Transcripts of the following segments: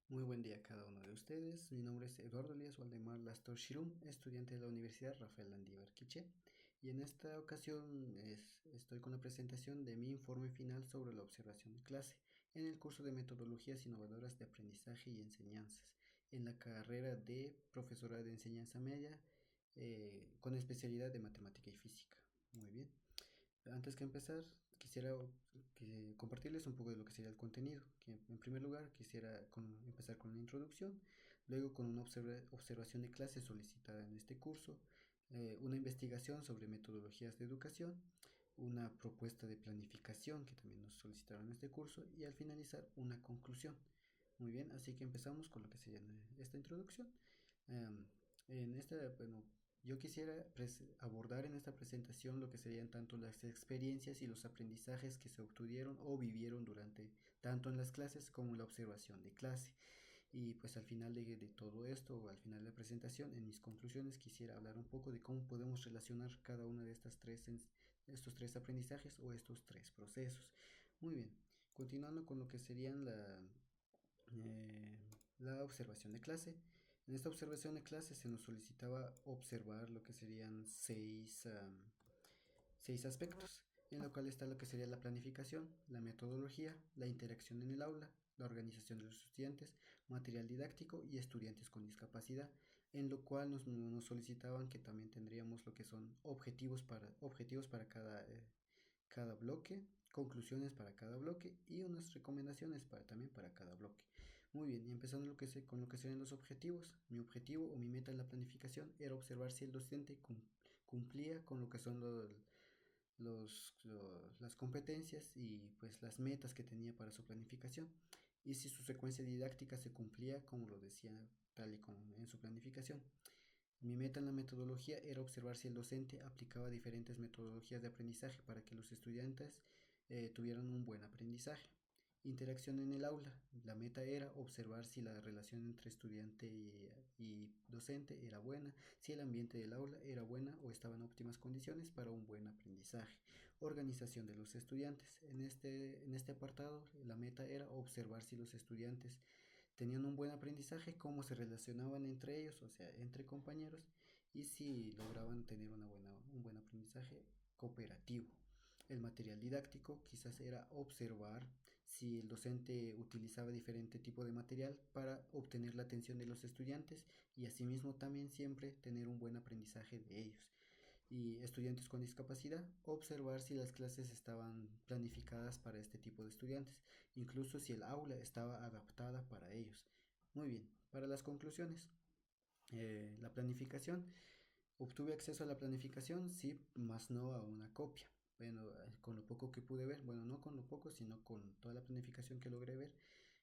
Muy buen día a cada uno de ustedes. Mi nombre es Eduardo Elías Waldemar Lastor Shirum, estudiante de la Universidad Rafael Landívar Quiché. Y en esta ocasión estoy con la presentación de mi informe final sobre la observación de clase en el curso de Metodologías Innovadoras de Aprendizaje y Enseñanzas, en la carrera de Profesora de Enseñanza Media, con especialidad de Matemática y Física. Muy bien. Antes que empezar, quisiera compartirles un poco de lo que sería el contenido. Que en primer lugar, quisiera empezar con una introducción, luego con una observación de clase solicitada en este curso, una investigación sobre metodologías de educación, una propuesta de planificación que también nos solicitaron en este curso y al finalizar una conclusión. Muy bien, así que empezamos con lo que sería esta introducción. Em, en esta, bueno, yo quisiera abordar en esta presentación lo que serían tanto las experiencias y los aprendizajes que se obtuvieron o vivieron durante tanto en las clases como en la observación de clase. Y pues al final de todo esto, o al final de la presentación, en mis conclusiones quisiera hablar un poco de cómo podemos relacionar cada una de estos tres aprendizajes o estos tres procesos. Muy bien, continuando con lo que serían la observación de clase. En esta observación de clase se nos solicitaba observar lo que serían seis aspectos, en lo cual está lo que sería la planificación, la metodología, la interacción en el aula, la organización de los estudiantes, material didáctico y estudiantes con discapacidad, en lo cual nos solicitaban que también tendríamos lo que son objetivos para cada bloque, conclusiones para cada bloque y unas recomendaciones también para cada bloque. Muy bien, y empezando con lo que serían los objetivos. Mi objetivo o mi meta en la planificación era observar si el docente cumplía con lo que son las competencias y pues las metas que tenía para su planificación y si su secuencia didáctica se cumplía como lo decía tal y como en su planificación. Mi meta en la metodología era observar si el docente aplicaba diferentes metodologías de aprendizaje para que los estudiantes tuvieran un buen aprendizaje. Interacción en el aula. La meta era observar si la relación entre estudiante y docente era buena, si el ambiente del aula era buena o estaba en óptimas condiciones para un buen aprendizaje. Organización de los estudiantes. En este apartado, la meta era observar si los estudiantes tenían un buen aprendizaje, cómo se relacionaban entre ellos, o sea, entre compañeros, y si lograban tener un buen aprendizaje cooperativo. El material didáctico quizás era observar si el docente utilizaba diferente tipo de material para obtener la atención de los estudiantes y asimismo también siempre tener un buen aprendizaje de ellos. Y estudiantes con discapacidad, observar si las clases estaban planificadas para este tipo de estudiantes, incluso si el aula estaba adaptada para ellos. Muy bien, para las conclusiones, la planificación. Obtuve acceso a la planificación, sí, más no a una copia. Bueno, con lo poco que pude ver, bueno, no con lo poco, sino con toda la planificación que logré ver,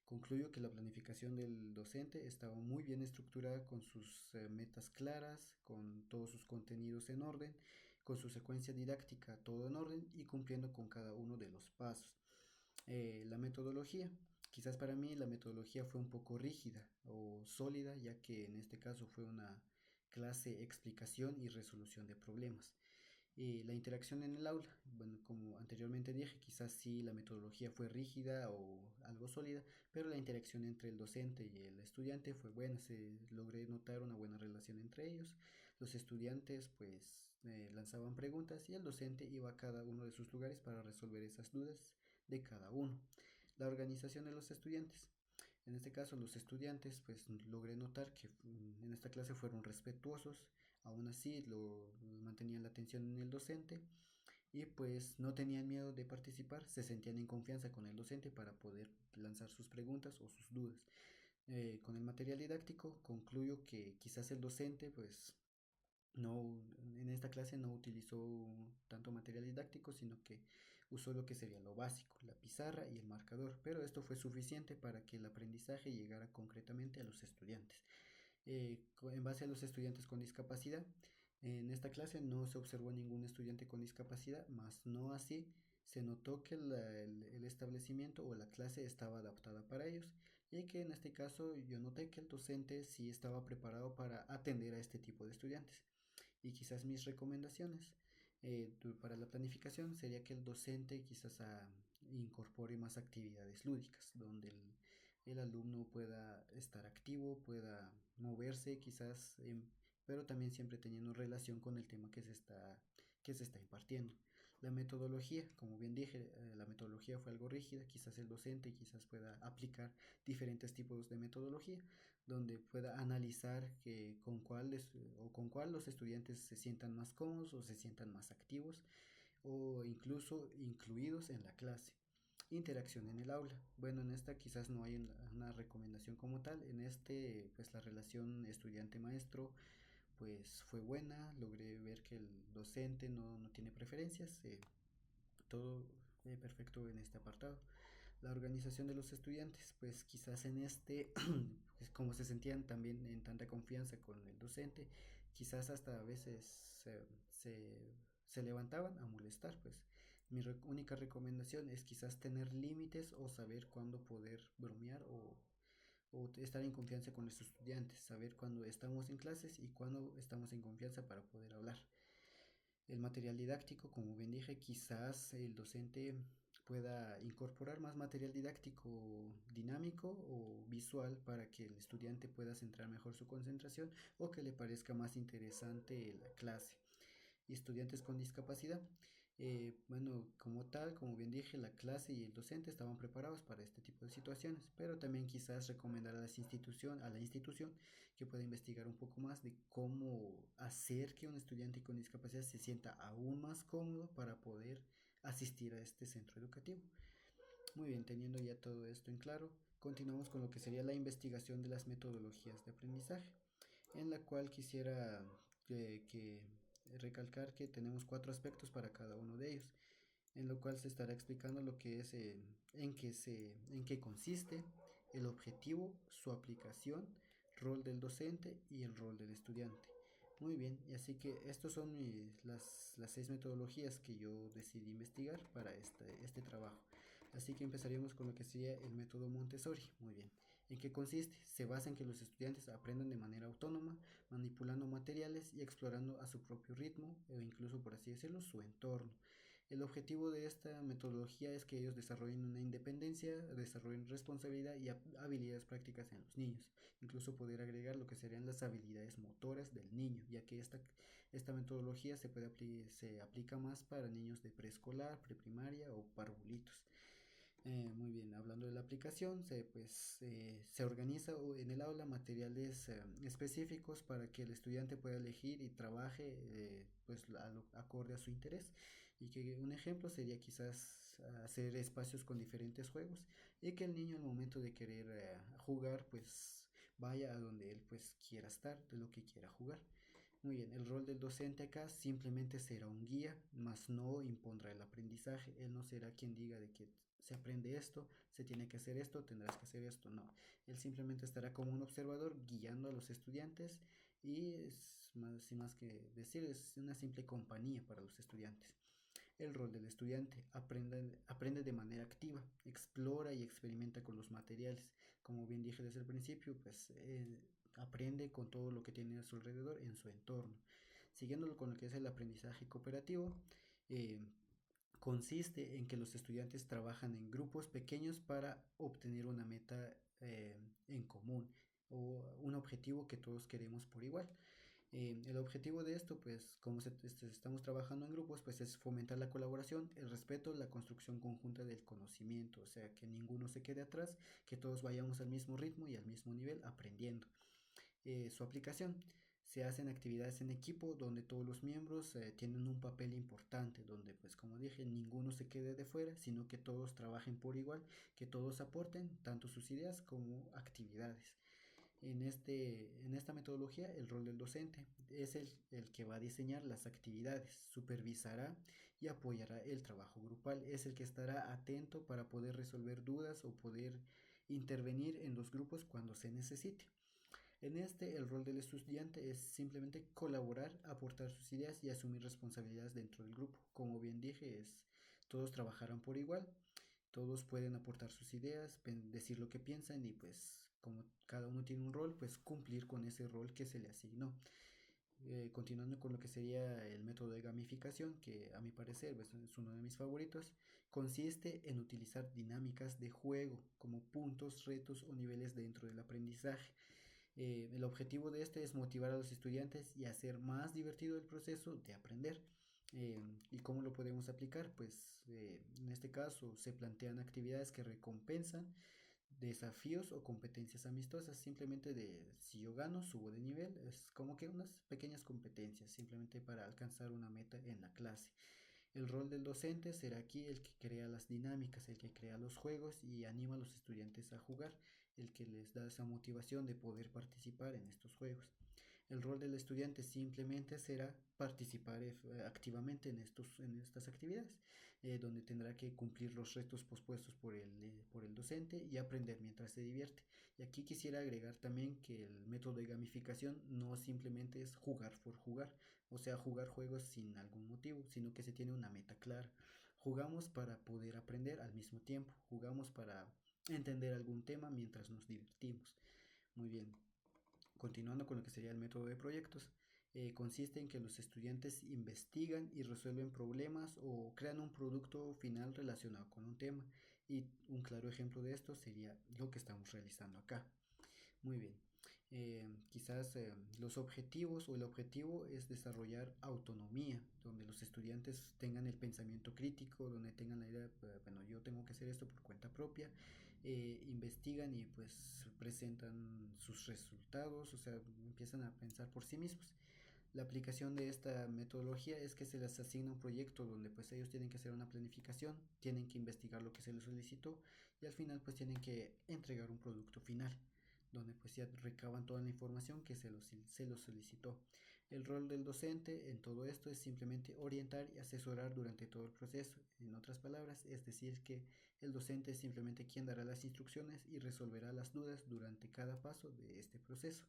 concluyo que la planificación del docente estaba muy bien estructurada con sus metas claras, con todos sus contenidos en orden, con su secuencia didáctica todo en orden y cumpliendo con cada uno de los pasos. La metodología. Quizás para mí la metodología fue un poco rígida o sólida, ya que en este caso fue una clase explicación y resolución de problemas. La interacción en el aula, bueno, como anteriormente dije, quizás sí la metodología fue rígida o algo sólida, pero la interacción entre el docente y el estudiante fue buena, se logré notar una buena relación entre ellos. Los estudiantes pues lanzaban preguntas y el docente iba a cada uno de sus lugares para resolver esas dudas de cada uno. La organización de los estudiantes. En este caso, los estudiantes, pues logré notar que en esta clase fueron respetuosos, aún así mantenían la atención en el docente y pues no tenían miedo de participar, se sentían en confianza con el docente para poder lanzar sus preguntas o sus dudas. Con el material didáctico concluyo que quizás el docente pues no, en esta clase no utilizó tanto material didáctico, sino que usó lo que sería lo básico, la pizarra y el marcador, pero esto fue suficiente para que el aprendizaje llegara concretamente a los estudiantes. En base a los estudiantes con discapacidad, en esta clase no se observó ningún estudiante con discapacidad, más no así se notó que el establecimiento o la clase estaba adaptada para ellos y que en este caso yo noté que el docente sí estaba preparado para atender a este tipo de estudiantes. Y quizás mis recomendaciones para la planificación sería que el docente quizás incorpore más actividades lúdicas, donde el alumno pueda estar activo, pueda moverse quizás, pero también siempre teniendo relación con el tema que se está impartiendo. La metodología, como bien dije, la metodología fue algo rígida, quizás el docente quizás pueda aplicar diferentes tipos de metodología, donde pueda analizar con cuál los estudiantes se sientan más cómodos o se sientan más activos o incluso incluidos en la clase. Interacción en el aula. Bueno, en esta quizás no hay una recomendación como tal. En este, pues la relación estudiante-maestro pues fue buena. Logré ver que el docente no tiene preferencias. Todo perfecto en este apartado. La organización de los estudiantes, pues quizás en este, pues, como se sentían también en tanta confianza con el docente, quizás hasta a veces se levantaban a molestar, pues única recomendación es quizás tener límites o saber cuándo poder bromear o estar en confianza con los estudiantes, saber cuándo estamos en clases y cuándo estamos en confianza para poder hablar. El material didáctico, como bien dije, quizás el docente pueda incorporar más material didáctico dinámico o visual para que el estudiante pueda centrar mejor su concentración o que le parezca más interesante la clase. Y estudiantes con discapacidad. Bueno, como tal, como bien dije, la clase y el docente estaban preparados para este tipo de situaciones, pero también quizás recomendar a a la institución que pueda investigar un poco más de cómo hacer que un estudiante con discapacidad se sienta aún más cómodo para poder asistir a este centro educativo. Muy bien, teniendo ya todo esto en claro, continuamos con lo que sería la investigación de las metodologías de aprendizaje, en la cual quisiera que recalcar que tenemos cuatro aspectos para cada uno de ellos, en lo cual se estará explicando lo que es, en qué consiste, el objetivo, su aplicación, rol del docente y el rol del estudiante. Muy bien, y así que estas son las seis metodologías que yo decidí investigar para este trabajo. Así que empezaríamos con lo que sería el método Montessori. Muy bien. ¿En qué consiste? Se basa en que los estudiantes aprendan de manera autónoma, manipulando materiales y explorando a su propio ritmo o incluso, por así decirlo, su entorno. El objetivo de esta metodología es que ellos desarrollen una independencia, desarrollen responsabilidad y habilidades prácticas en los niños. Incluso poder agregar lo que serían las habilidades motoras del niño, ya que esta metodología se aplica más para niños de preescolar, preprimaria o parvulitos. Muy bien, hablando de la aplicación, se organiza en el aula materiales específicos para que el estudiante pueda elegir y trabaje acorde a su interés. Y que un ejemplo sería quizás hacer espacios con diferentes juegos y que el niño al momento de querer jugar pues vaya a donde él pues quiera estar, de lo que quiera jugar. Muy bien, el rol del docente acá simplemente será un guía, mas no impondrá el aprendizaje. Él no será quien diga de que se aprende esto, se tiene que hacer esto, tendrás que hacer esto. No, él simplemente estará como un observador guiando a los estudiantes y sin más que decir, es una simple compañía para los estudiantes. El rol del estudiante aprende de manera activa, explora y experimenta con los materiales. Como bien dije desde el principio, aprende con todo lo que tiene a su alrededor en su entorno. Siguiéndolo con lo que es el aprendizaje cooperativo, eh, consiste en que los estudiantes trabajan en grupos pequeños para obtener una meta en común o un objetivo que todos queremos por igual. El objetivo de esto, pues, como estamos trabajando en grupos, pues es fomentar la colaboración, el respeto, la construcción conjunta del conocimiento, o sea, que ninguno se quede atrás, que todos vayamos al mismo ritmo y al mismo nivel aprendiendo. Su aplicación. Se hacen actividades en equipo donde todos los miembros tienen un papel importante, donde pues como dije, ninguno se quede de fuera, sino que todos trabajen por igual, que todos aporten tanto sus ideas como actividades. En esta metodología, el rol del docente es el que va a diseñar las actividades, supervisará y apoyará el trabajo grupal, es el que estará atento para poder resolver dudas o poder intervenir en los grupos cuando se necesite. En este, el rol del estudiante es simplemente colaborar, aportar sus ideas y asumir responsabilidades dentro del grupo. Como bien dije, todos trabajarán por igual, todos pueden aportar sus ideas, decir lo que piensan y pues como cada uno tiene un rol, pues cumplir con ese rol que se le asignó. continuando con lo que sería el método de gamificación, que a mi parecer pues, es uno de mis favoritos, consiste en utilizar dinámicas de juego como puntos, retos o niveles dentro del aprendizaje. El objetivo de este es motivar a los estudiantes y hacer más divertido el proceso de aprender. ¿Y cómo lo podemos aplicar? Pues en este caso se plantean actividades que recompensan desafíos o competencias amistosas, simplemente de si yo gano, subo de nivel, es como que unas pequeñas competencias, simplemente para alcanzar una meta en la clase. El rol del docente será aquí el que crea las dinámicas, el que crea los juegos y anima a los estudiantes a jugar, el que les da esa motivación de poder participar en estos juegos. El rol del estudiante simplemente será participar activamente en estas actividades, donde tendrá que cumplir los retos pospuestos por el docente y aprender mientras se divierte. Y aquí quisiera agregar también que el método de gamificación no simplemente es jugar por jugar, o sea, jugar juegos sin algún motivo, sino que se tiene una meta clara. Jugamos para poder aprender al mismo tiempo, jugamos para entender algún tema mientras nos divertimos. Muy bien. Continuando con lo que sería el método de proyectos, consiste en que los estudiantes investigan y resuelven problemas o crean un producto final relacionado con un tema. Y un claro ejemplo de esto sería lo que estamos realizando acá. Muy bien. Quizás los objetivos o el objetivo es desarrollar autonomía, donde los estudiantes tengan el pensamiento crítico, donde tengan la idea, bueno, yo tengo que hacer esto por cuenta propia, investigan y pues presentan sus resultados, o sea, empiezan a pensar por sí mismos. La aplicación de esta metodología es que se les asigna un proyecto donde pues ellos tienen que hacer una planificación, tienen que investigar lo que se les solicitó y al final pues tienen que entregar un producto final donde pues ya recaban toda la información que se los solicitó. El rol del docente en todo esto es simplemente orientar y asesorar durante todo el proceso. En otras palabras, es decir que el docente es simplemente quien dará las instrucciones y resolverá las dudas durante cada paso de este proceso.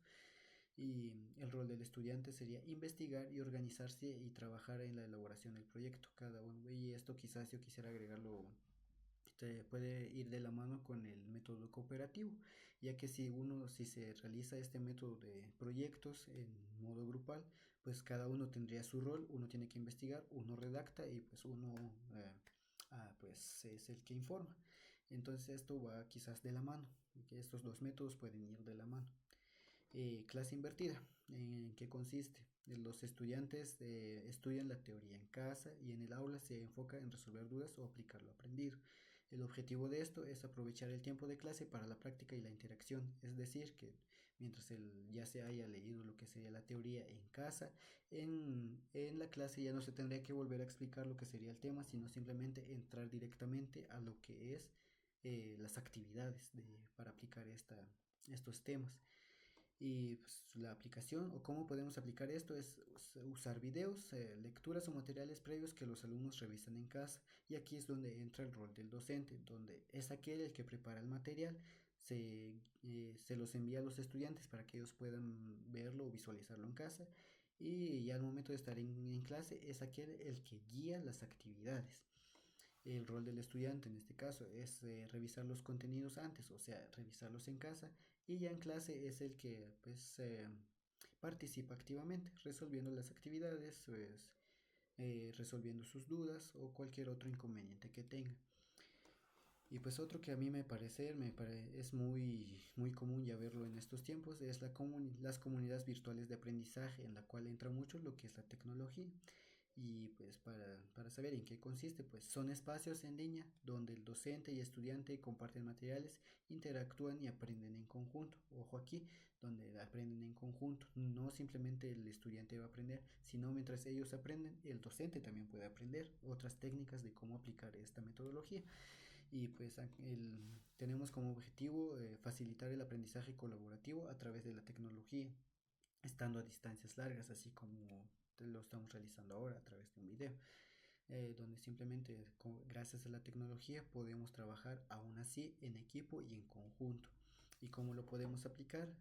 Y el rol del estudiante sería investigar y organizarse y trabajar en la elaboración del proyecto cada uno. Y esto quizás yo quisiera agregarlo, puede ir de la mano con el método cooperativo, ya que si se realiza este método de proyectos en modo grupal, pues cada uno tendría su rol, uno tiene que investigar, uno redacta y pues uno pues es el que informa. Entonces esto va quizás de la mano, que estos dos métodos pueden ir de la mano. Clase invertida, ¿en qué consiste? Los estudiantes estudian la teoría en casa y en el aula se enfoca en resolver dudas o aplicar lo aprendido. El objetivo de esto es aprovechar el tiempo de clase para la práctica y la interacción, es decir, que mientras ya se haya leído lo que sería la teoría en casa, en la clase ya no se tendría que volver a explicar lo que sería el tema, sino simplemente entrar directamente a lo que es las actividades para aplicar estos temas. Y pues, la aplicación o cómo podemos aplicar esto es usar videos, lecturas o materiales previos que los alumnos revisan en casa. Y aquí es donde entra el rol del docente, donde es aquel el que prepara el material, se los envía a los estudiantes para que ellos puedan verlo o visualizarlo en casa. Y ya al momento de estar en clase es aquel el que guía las actividades. El rol del estudiante en este caso es revisar los contenidos antes, o sea, revisarlos en casa y ya en clase es el que pues participa activamente resolviendo las actividades, pues, resolviendo sus dudas o cualquier otro inconveniente que tenga. Y pues otro que a mí es muy común ya verlo en estos tiempos es las comunidades virtuales de aprendizaje en la cual entra mucho lo que es la tecnología. Y pues para saber en qué consiste, pues son espacios en línea donde el docente y estudiante comparten materiales, interactúan y aprenden en conjunto. Ojo aquí, donde aprenden en conjunto. No simplemente el estudiante va a aprender, sino mientras ellos aprenden, el docente también puede aprender otras técnicas de cómo aplicar esta metodología. Y pues tenemos como objetivo facilitar el aprendizaje colaborativo a través de la tecnología, estando a distancias largas, así como lo estamos realizando ahora a través de un video, donde simplemente gracias a la tecnología podemos trabajar aún así en equipo y en conjunto. ¿Y cómo lo podemos aplicar?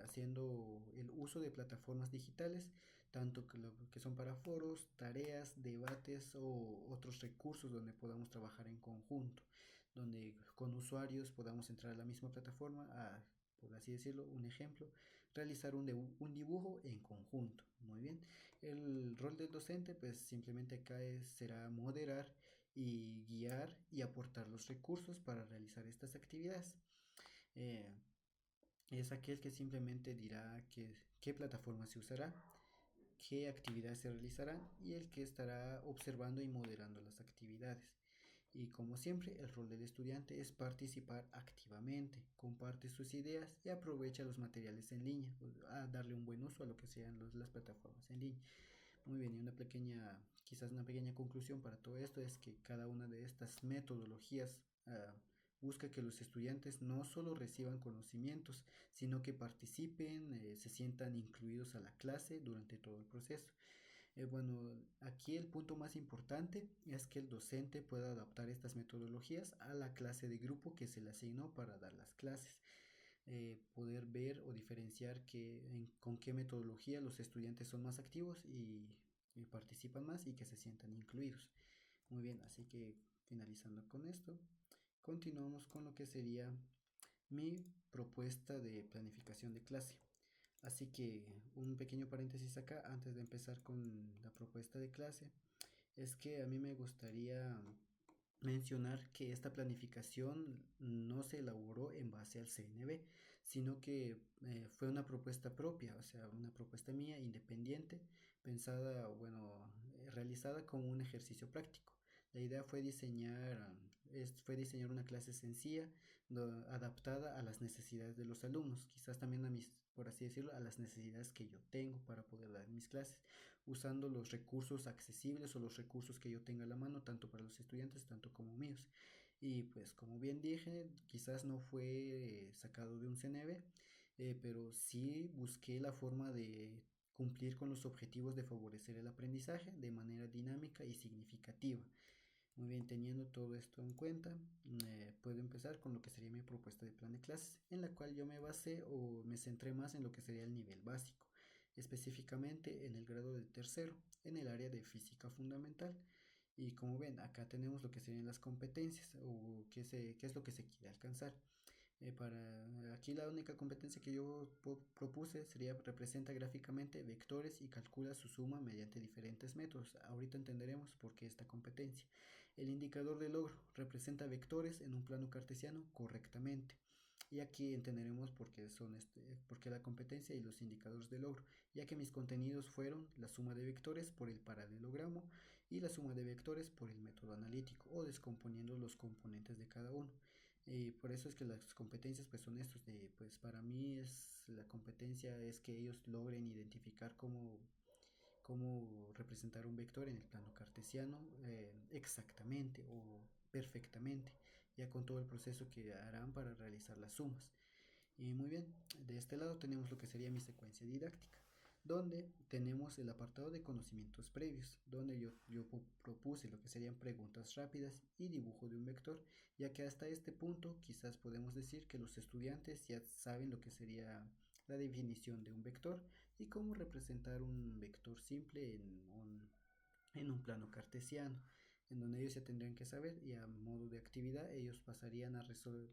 Haciendo el uso de plataformas digitales, tanto que son para foros, tareas, debates o otros recursos donde podamos trabajar en conjunto, donde con usuarios podamos entrar a la misma plataforma por así decirlo, un ejemplo, realizar un dibujo en conjunto. Muy bien. El rol del docente, pues simplemente acá será moderar y guiar y aportar los recursos para realizar estas actividades. Eh, es aquel que simplemente dirá qué plataforma se usará, qué actividades se realizarán y el que estará observando y moderando las actividades. Y como siempre, el rol del estudiante es participar activamente, comparte sus ideas y aprovecha los materiales en línea, a darle un buen uso a lo que sean las plataformas en línea. Muy bien, y quizás una pequeña conclusión para todo esto es que cada una de estas metodologías busca que los estudiantes no solo reciban conocimientos, sino que participen, se sientan incluidos a la clase durante todo el proceso. Bueno, aquí el punto más importante es que el docente pueda adaptar estas metodologías a la clase de grupo que se le asignó para dar las clases. Poder ver o diferenciar con qué metodología los estudiantes son más activos y participan más y que se sientan incluidos. Muy bien, así que finalizando con esto, continuamos con lo que sería mi propuesta de planificación de clase. Así que un pequeño paréntesis acá antes de empezar con la propuesta de clase es que a mí me gustaría mencionar que esta planificación no se elaboró en base al CNB, sino que fue una propuesta propia, o sea, una propuesta mía independiente, pensada, bueno, realizada como un ejercicio práctico. La idea fue diseñar una clase sencilla, adaptada a las necesidades de los alumnos, quizás también por así decirlo, a las necesidades que yo tengo para poder dar mis clases, usando los recursos accesibles o los recursos que yo tenga a la mano, tanto para los estudiantes, tanto como míos. Y pues como bien dije, quizás no fue sacado de un CNB, pero sí busqué la forma de cumplir con los objetivos de favorecer el aprendizaje de manera dinámica y significativa. Muy bien, teniendo todo esto en cuenta, puedo empezar con lo que sería mi propuesta de plan de clases, en la cual yo me basé o me centré más en lo que sería el nivel básico, específicamente en el grado de tercero, en el área de física fundamental. Y como ven, acá tenemos lo que serían las competencias o qué es lo que se quiere alcanzar. Aquí la única competencia que yo propuse sería representa gráficamente vectores y calcula su suma mediante diferentes métodos. Ahorita entenderemos por qué esta competencia. El indicador de logro representa vectores en un plano cartesiano correctamente. Y aquí entenderemos por qué la competencia y los indicadores de logro, ya que mis contenidos fueron la suma de vectores por el paralelogramo y la suma de vectores por el método analítico o descomponiendo los componentes de cada uno. Y por eso es que las competencias pues son estos pues para mí la competencia es que ellos logren identificar cómo representar un vector en el plano cartesiano exactamente o perfectamente, ya con todo el proceso que harán para realizar las sumas. Y muy bien, de este lado tenemos lo que sería mi secuencia didáctica, donde tenemos el apartado de conocimientos previos, donde yo propuse lo que serían preguntas rápidas y dibujo de un vector, ya que hasta este punto quizás podemos decir que los estudiantes ya saben lo que sería la definición de un vector y cómo representar un vector simple en un plano cartesiano, en donde ellos ya tendrían que saber y a modo de actividad ellos pasarían a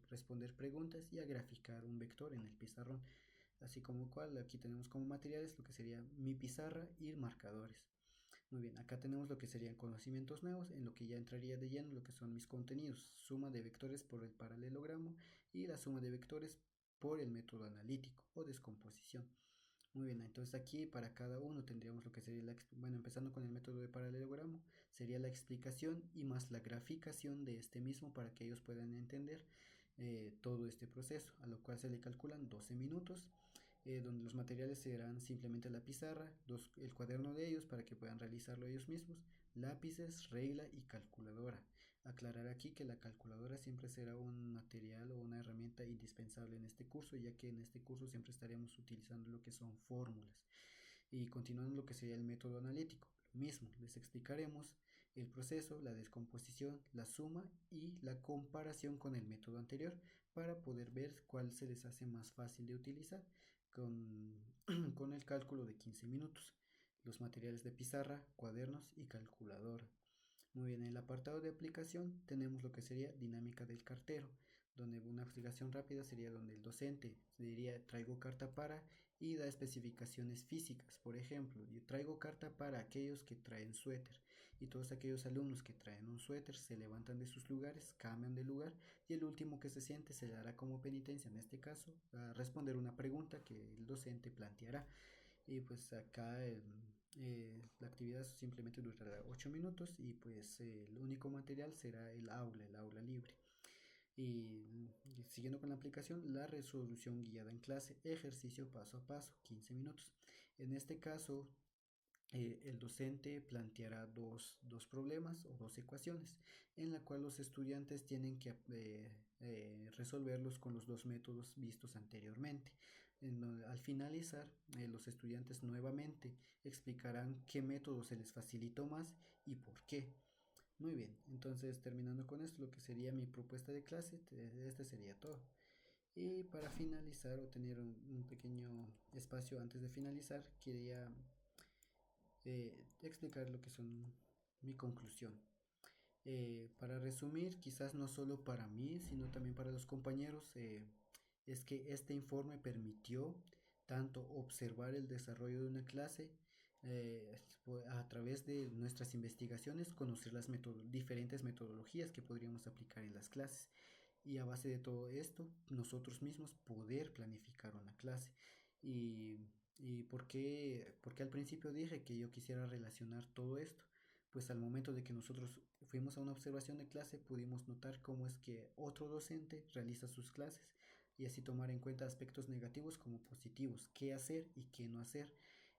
responder preguntas y a graficar un vector en el pizarrón, así como cual aquí tenemos como materiales lo que sería mi pizarra y marcadores. Muy bien, acá tenemos lo que serían conocimientos nuevos, en lo que ya entraría de lleno lo que son mis contenidos, suma de vectores por el paralelogramo y la suma de vectores por el método analítico o descomposición. Muy bien, entonces aquí para cada uno tendríamos lo que sería bueno, empezando con el método de paralelogramo, sería la explicación y más la graficación de este mismo para que ellos puedan entender todo este proceso, a lo cual se le calculan 12 minutos, donde los materiales serán simplemente la pizarra, el cuaderno de ellos para que puedan realizarlo ellos mismos, lápices, regla y calculadora. Aclarar aquí que la calculadora siempre será un material o una herramienta indispensable en este curso, ya que en este curso siempre estaremos utilizando lo que son fórmulas. Y continuando lo que sería el método analítico, lo mismo, les explicaremos el proceso, la descomposición, la suma y la comparación con el método anterior para poder ver cuál se les hace más fácil de utilizar con, con el cálculo de 15 minutos. Los materiales de pizarra, cuadernos y calculadora. Muy bien, en el apartado de aplicación tenemos lo que sería dinámica del cartero, donde una explicación rápida sería donde el docente diría traigo carta para y da especificaciones físicas. Por ejemplo, yo traigo carta para aquellos que traen suéter y todos aquellos alumnos que traen un suéter se levantan de sus lugares, cambian de lugar y el último que se siente se le hará como penitencia, en este caso, a responder una pregunta que el docente planteará. Y pues acá la actividad simplemente durará 8 minutos y pues el único material será el aula libre. Y siguiendo con la aplicación, la resolución guiada en clase, ejercicio paso a paso, 15 minutos. En este caso, el docente planteará dos problemas o dos ecuaciones en la cual los estudiantes tienen que resolverlos con los dos métodos vistos anteriormente. Al finalizar, los estudiantes nuevamente explicarán qué método se les facilitó más y por qué. Muy bien, entonces terminando con esto, lo que sería mi propuesta de clase, este sería todo. Y para finalizar o tener un pequeño espacio antes de finalizar, quería explicar lo que son mi conclusión. Para resumir, quizás no solo para mí, sino también para los compañeros, es que este informe permitió tanto observar el desarrollo de una clase eh, a través de nuestras investigaciones, conocer las diferentes metodologías que podríamos aplicar en las clases y a base de todo esto nosotros mismos poder planificar una clase. ¿Y por qué al principio dije que yo quisiera relacionar todo esto? Pues al momento de que nosotros fuimos a una observación de clase pudimos notar cómo es que otro docente realiza sus clases y así tomar en cuenta aspectos negativos como positivos, qué hacer y qué no hacer.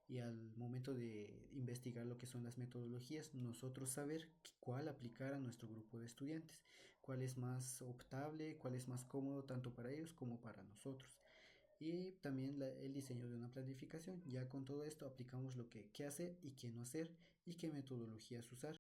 Y al momento de investigar lo que son las metodologías, nosotros saber cuál aplicar a nuestro grupo de estudiantes, cuál es más optable, cuál es más cómodo tanto para ellos como para nosotros. Y también el diseño de una planificación. Ya con todo esto aplicamos lo que qué hacer y qué no hacer y qué metodologías usar.